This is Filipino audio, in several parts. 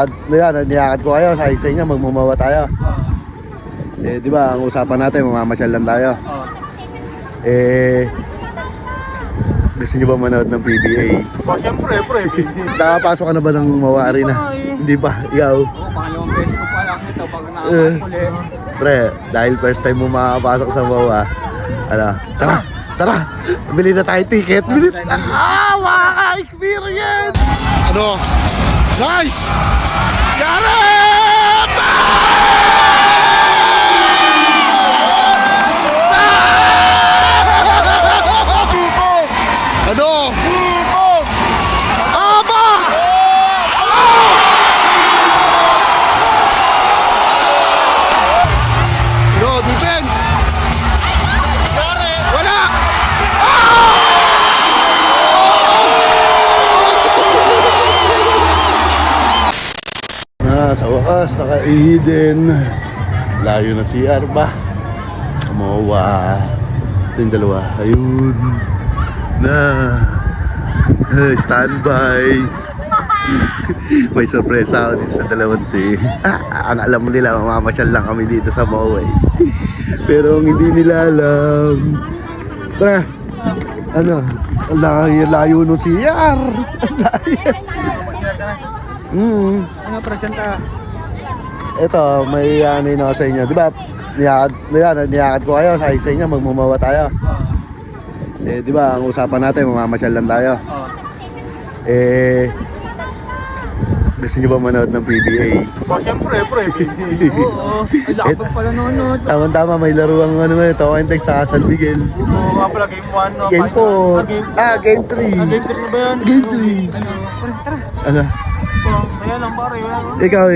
Yan, niyakad ko kayo, sa inyo, magmumawa tayo. Eh, di ba, ang usapan natin, mamamasyal lang tayo. Gusto nyo ba manood ng PBA? Siyempre, pre. Nakapasok ka na ba ng Mawa Arena? Hindi pa, ikaw? Pangalawang beses ko pa lang ito pag nakapasok ulit. Pre, dahil first time mo makapasok sa Mawa, tara, bili na tayo ticket. Bili makaka-experience! Ano? Nice! Yarep! Ano? Aba! No, defense! Wala! Sa wakas, nakaihi din. Layo na si Arba. Mawa. Ito yung dalawa. Ayun. Na. Standby. May sorpresa ako dito sa dalawang ang alam mo nila, mamamasyal lang kami dito sa Mawa. Pero ang hindi nila alam. Tara. Ano? Layo no si Yar. Ano presenta? Ito, may ano yun ako sa inyo. Di ba, niyakad ko kayo, sa inyo, magmumawa tayo. Eh, di ba, ang usapan natin, mamamasyal lang tayo. Eh, gusto nyo ba manood ng PBA? Siyempre, pre. Oo. Ay, lakad pala nanonood. Tama-tama, may laro ang ano ngayon, Tawantex sa San Miguel. Oo, nga pala game 1. No? Game 4. Game 3. Game 3 na ba yan? Game 3. Ano? Pre, tara. Ano? Ayan lang pare. Ikaw,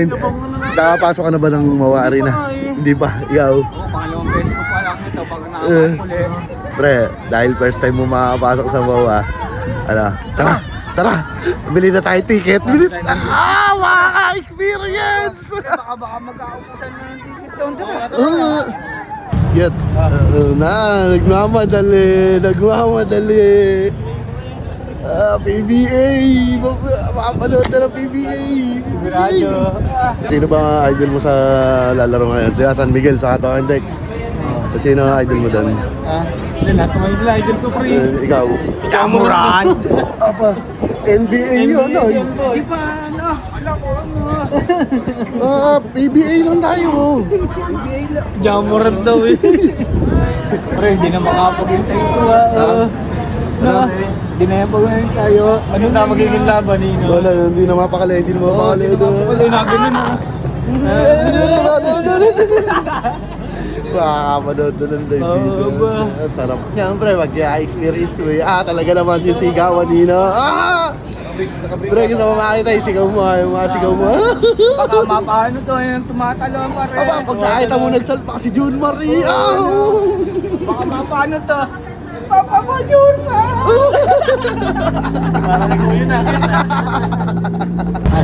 nakapasok ka na ba ng Mawa Arena? Hindi pa, ikaw? Oo, pangalawang beses ko pa lang ito pag nakapasok ulit. Pre, dahil first time mo makapasok sa Mawa, tara, bili na tayo ticket. Bili makaka-experience! Baka magkaupusan na ng ticket doon. Tara. Yet, nagmamadali. PBA! Mapapanood na ng PBA! Sigurado. Sino ba ang idol mo sa lalaro ngayon? Si San Miguel sa Tawantex. Sino ang idol mo doon? Hindi lahat naman yung idol ko, pre. Ikaw? Jamuran! Apa? NBA yun, ano? Di pa, ano? Alam ko, ano? PBA lang tayo. Jamuran daw eh. Pre, hindi na makapag-intay ko Hindi na yan pag-intay tayo. Ano na magiging laban eh, no? Wala, hindi na mapakali. Wala na, ganun na. Makakapanood na ng live video. Sarap niyan, pre. Mag-experience ko eh. Talaga naman yung sigawan nila. Pre, gusto mo makita yung sigaw mo. Yung mga sigaw mo. Baka mapaano to, yung tumatalon pa rin. Pag nakita mo nagsalpa si June Marie. Baka mapaano to. Papa June Parang ko yun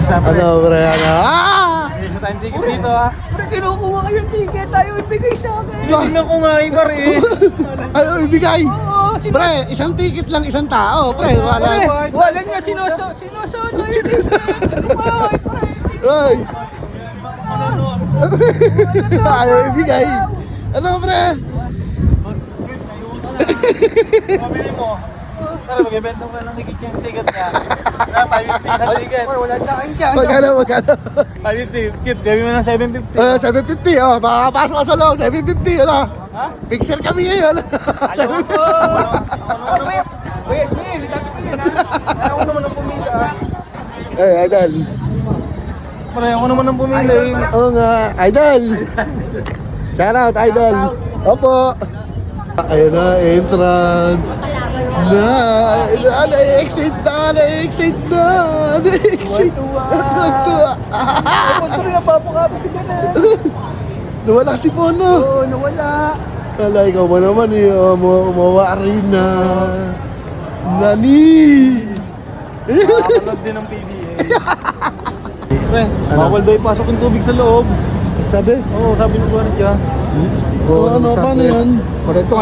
Ano, pre, ano? Isa tayong ticket dito Pre, kinukuha kayong ticket, tayo ibigay sa akin. Tingnan ko nga pare. Ano, ibigay? Oo, Pre, isang ticket lang, isang tao. Pre, wala. Wala nga sinosolo yun. Ay! Ayaw ibigay. Ano, pre? Mabili mo. Tara, mag-evento ka ng ticket ka. 550 sa ticket. Wala tayong dyan. Magkano? 550, kit, gawin mo ng 750. 750, oh. Makakapasok ka sa loob. 750, ano? Ha? Picture kami ngayon. Ayaw ko! Wait, ayaw ko naman ang pumila. Idol. Pare, ako naman ang pumila. Oo nga, idol. Shout out, idol. Opo. Ayun na, entrance. Na-exit na. Tuwa. Ako rin napapakapit si Ganes. Nawala si Pono. Oo, nawala. Kala ikaw ba naman Mawa Arena. Nani? Nakakalood din ng PBA. Pre, bawal daw ipasok yung tubig sa loob. Sabi? Oo, sabi ng guwanit dyan. Ano, paano yan? Pareto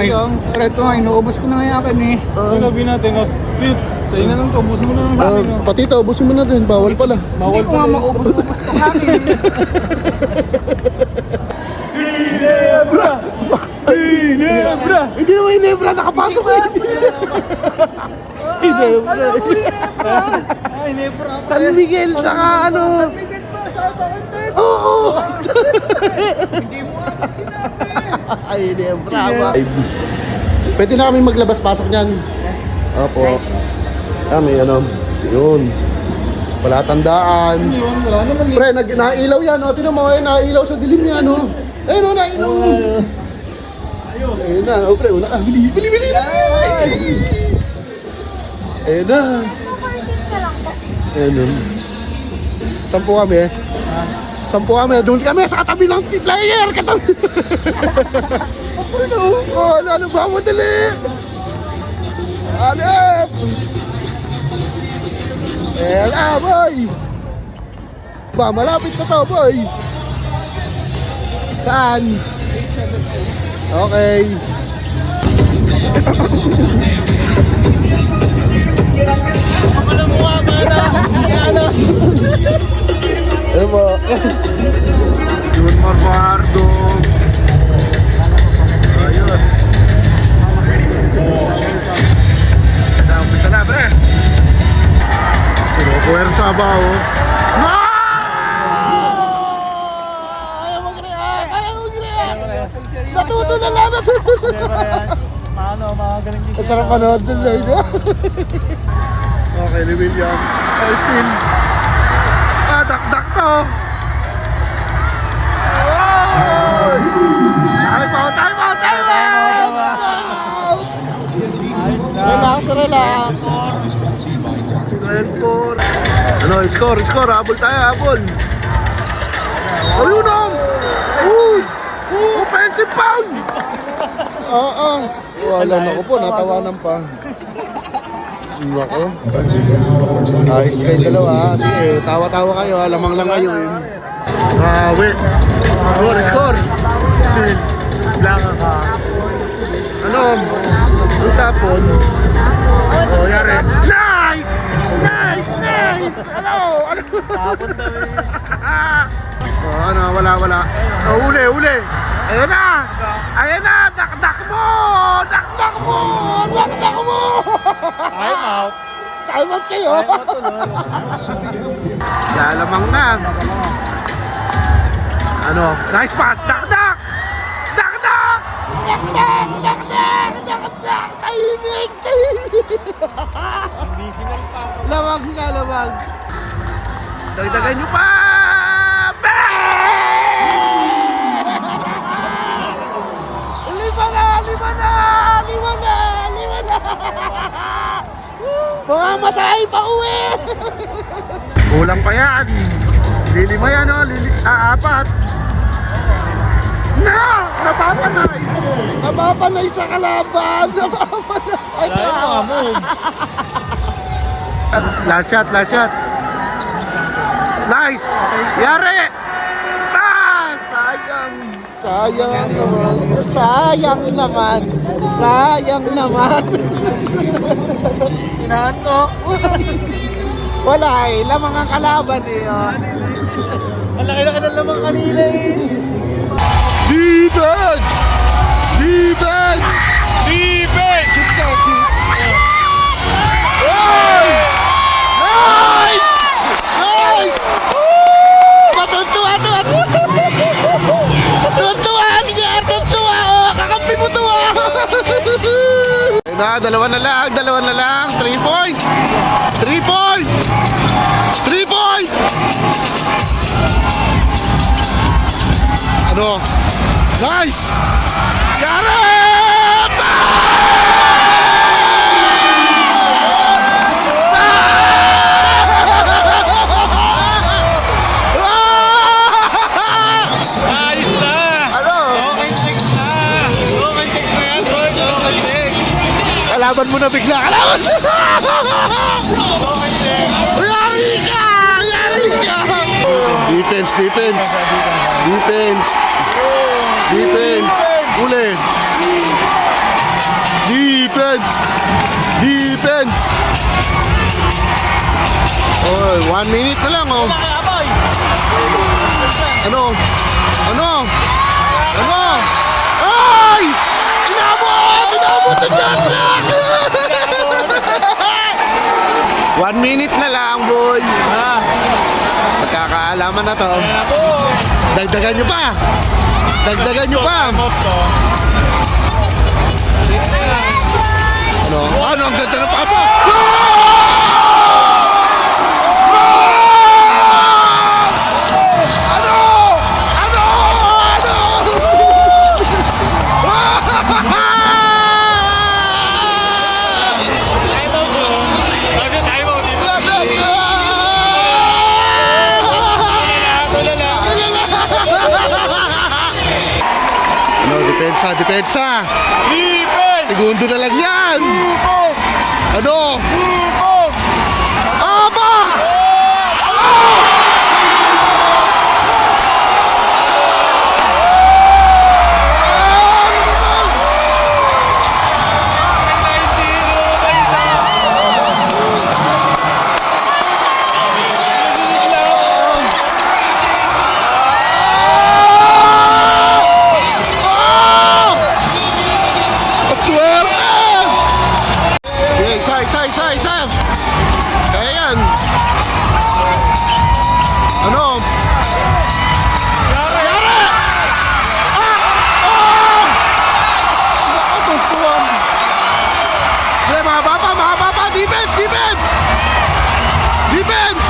nga, inuubos ko na nga akin eh. Sinabi natin, sa ina lang to, ubos mo na lang sa akin. Pati ito, ubusin mo na rin. Bawal pala. Bawal pa nga maubos. itong hangin. Ginebra! Ginebra! Hindi naman Ginebra, nakapasok eh. Ginebra. Ginebra. San Miguel, saka ano. San Miguel ba? Sa Atakantet? Oo. Hindi mo nga sinabi. Ay, Ginebra ba? Pwede na kami maglabas-pasok niyan. Opo. May ano. Yun. Palatandaan. Yun, wala naman eh. Pre, nailaw yan. O, tinan mo, nailaw sa dilim yan. O. Ayun o, nailaw. Ayun na. O, pre, una ka. Bili, bili, bili. Ayun na. Ayun o. Sampu kami. Sampu kami. Doon kami sa katabi ng player. Katabi. Oh, ano ba? Madali. Alep. Ayan na, boy. Ba, malapit na to, boy. Saan? Okay. Alam mo nga, mana. Ano? Ano mo? Yun, Marmardo. Ayos. Umpisa na, pre. Sinupuwersa ba, oh? No! Ayaw mag-react! Ayaw mag-react! Natuto na lang! Natuto na lang! Magaling din. Ang sarap manood dun sa ito. Okay, ni William. Oh, still. Dakdak to. Oh! Time out! Time out! Time out! Time out! Relax, relax. 12-4. Ano, score, score. Habol tayo, habol. Ayun na! Uy! Offensive foul! Oo. Wala na ko po, natawanan pa. Nako. Ayos kayo dalawa. Sige, tawa-tawa kayo. Lamang lang kayo. Grabe. Score, score. Blanca ka. Ano? Ang tapon. Oh, yari. Nice! Nice! Nice! Ano? Ano? Tapon na rin. Oh, ano? Wala, wala. Oh, uli, uli. Ayan na! Ayan na! Dakdak mo! Dakdak mo! Dakdak mo! Time out. Time out kayo! Time out tuloy. Lalamang na. Ano? Nice pass! Dakdak! Dakdak! Dakdak! Dakdak! Dakdak! Tahimik! Tahimik! Hindi sinang pa. Lamang na, lamang. Dagdagan nyo pa! Lima na! Lima na! Lima na! Lima na! Mga masahe pa uwi! Kulang pa yan. Lilima yan, oh. Apat. No! Napapanay! Napapanay sa kalaban! Napapanay! Wala yung mga move. Last shot, last shot. Nice! Yari! Ah! Sayang! Sayang naman! Sayang naman! Sayang naman! Sinahan ko. Wala eh, lamang ang kalaban eh. Oh. Ang laki-laki ng lamang kanina eh. Defense! Defense! Defense! Shoot ka, shoot. Oy! Nice! Nice! Matuntua, tuwa! Tuntua! Sige, tuntua! Oh, kakampi mo tuwa! Na, dalawa na lang, 3 point! 3 point! 3 point! Ano? Nice! Garep! Ayos na! Ano? Okay, check na! Okay, check na yan, boy! Okay, check! Kalaban mo na bigla! Kalaban! Okay, check! Yari ka! Yari ka! Defense, defense! Defense! Defense! Uli! Defense! Defense! Oh, 1 minute na lang oh. Aboy! Ano? Ano? Ano? Ay! Inabot! Inabot na shot clock! 1 minute na lang, boy. Magkakaalaman na to. Dagdagan nyo pa. Dagdagan nyo pa. Ano? Ano? Ang ganda ng pasa. Ano? Ano? Ano? Ano? Depensa, depensa. Segundo na lang yan. Ano? Aba! Isa. Kaya yan. Ano? Yara! Nakatutuan. Hindi, mahaba pa. Defense!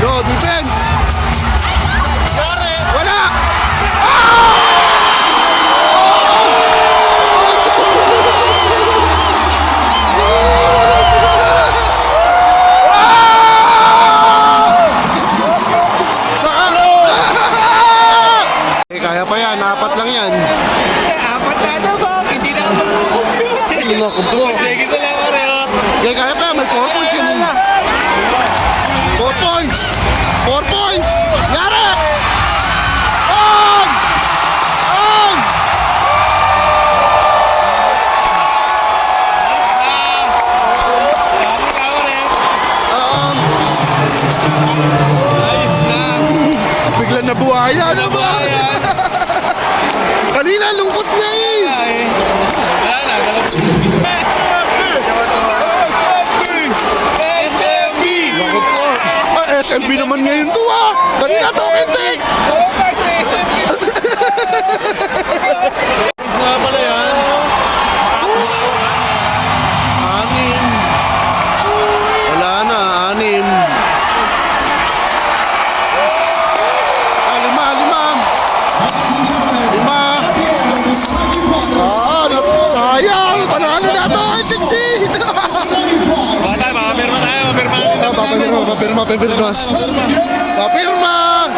No, defense! Wala! Kaya pa yan, 4 lang yan. 4 na ano ba? Hindi na ako mag-compute. Ay, nakablo. Sige ko lang pareho. Kaya pa yan, may 4 points yun. 4 points! 4 points! Yara! On! On! Bigla na buhaya na ba? Kanina lungkot na eh. Lungkot po. SMB naman ngayon to ah. Kanina to Kintex. Nga pala yan. Anim. Wala na, 6. Lima. Sayang! Panalo na to! Tixi! Mapirma tayo. Papirma!